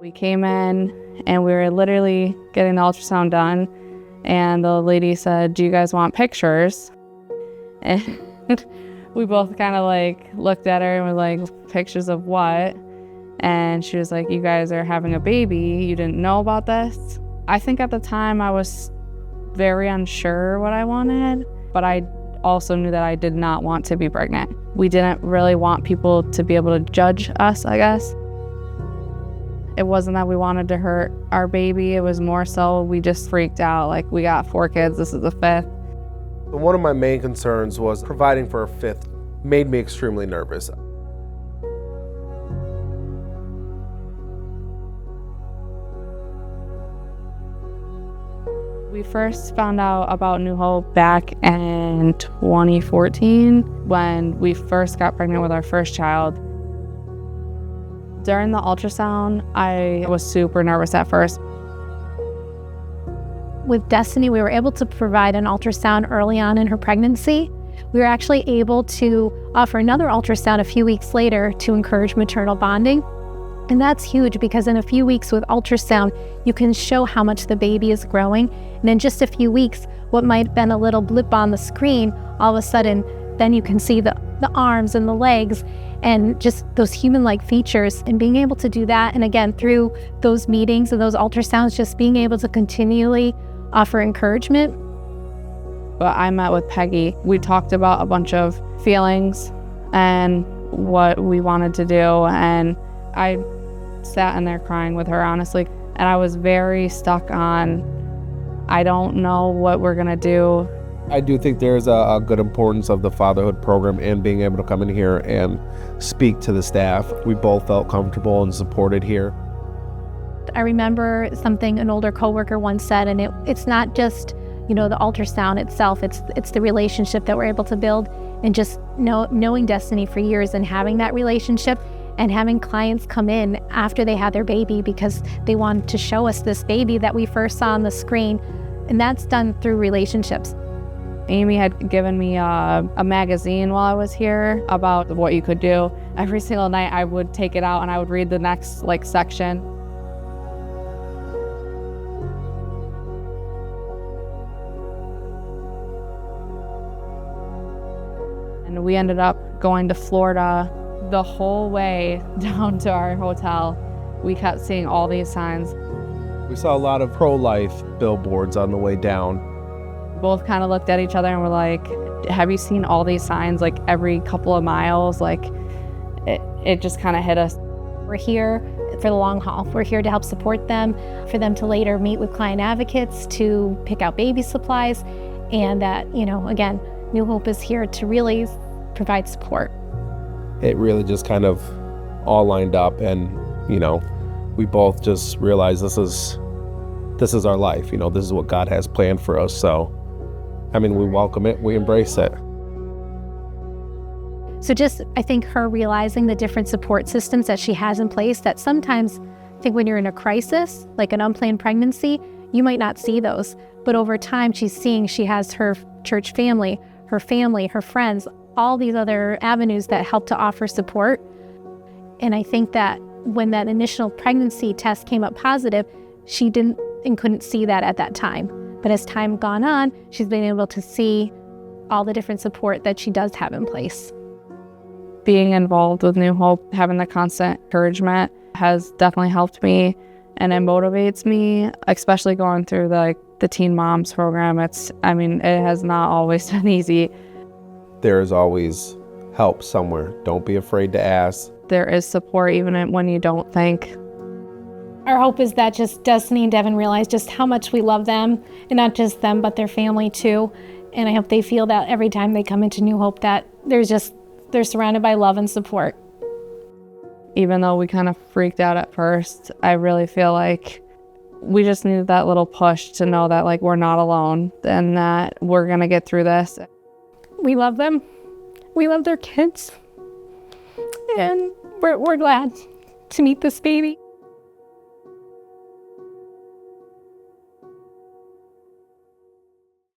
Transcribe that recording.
We came in and we were literally getting the ultrasound done, and the lady said, "Do you guys want pictures?" And we both kind of like looked at her and were like, "Pictures of what?" And she was like, "You guys are having a baby. You didn't know about this?" I think at the time I was very unsure what I wanted, but I also knew that I did not want to be pregnant. We didn't really want people to be able to judge us, I guess. It wasn't that we wanted to hurt our baby. It was more so we just freaked out. Like, we got 4 kids, this is the 5th. One of my main concerns was providing for a 5th made me extremely nervous. We first found out about New Hope back in 2014 when we first got pregnant with our first child. During the ultrasound, I was super nervous at first. With Destiny, we were able to provide an ultrasound early on in her pregnancy. We were actually able to offer another ultrasound a few weeks later to encourage maternal bonding. And that's huge because in a few weeks with ultrasound, you can show how much the baby is growing. And in just a few weeks, what might have been a little blip on the screen, all of a sudden, then you can see the arms and the legs and just those human-like features. And being able to do that, and again, through those meetings and those ultrasounds, just being able to continually offer encouragement. But I met with Peggy. We talked about a bunch of feelings and what we wanted to do, and I sat in there crying with her, honestly, and I was very stuck on, I don't know what we're gonna do. I do think there's a good importance of the fatherhood program and being able to come in here and speak to the staff. We both felt comfortable and supported here. I remember something an older coworker once said, and it's not just, the ultrasound itself, it's the relationship that we're able to build, and just knowing Destiny for years and having that relationship and having clients come in after they had their baby because they wanted to show us this baby that we first saw on the screen, and that's done through relationships. Amy had given me a magazine while I was here about what you could do. Every single night I would take it out and I would read the next section. And we ended up going to Florida. The whole way down to our hotel, we kept seeing all these signs. We saw a lot of pro-life billboards on the way down. Both kind of looked at each other and were like, "Have you seen all these signs every couple of miles?" It just kind of hit us. We're here for the long haul. We're here to help support them, for them to later meet with client advocates, to pick out baby supplies, and that, again, New Hope is here to really provide support. It really just kind of all lined up, and we both just realized this is our life. This is what God has planned for us. So we welcome it, we embrace it. So I think her realizing the different support systems that she has in place, that sometimes I think when you're in a crisis, like an unplanned pregnancy, you might not see those, but over time she's seeing she has her church family, her friends, all these other avenues that help to offer support. And I think that when that initial pregnancy test came up positive, she didn't and couldn't see that at that time. But as time gone on, she's been able to see all the different support that she does have in place. Being involved with New Hope, having the constant encouragement has definitely helped me, and it motivates me, especially going through the Teen Moms program. It has not always been easy. There is always help somewhere. Don't be afraid to ask. There is support even when you don't think. Our hope is that just Destiny and Devin realize just how much we love them, and not just them, but their family too. And I hope they feel that every time they come into New Hope that they're surrounded by love and support. Even though we kind of freaked out at first, I really feel like we just needed that little push to know that we're not alone and that we're gonna get through this. We love them. We love their kids. And we're glad to meet this baby.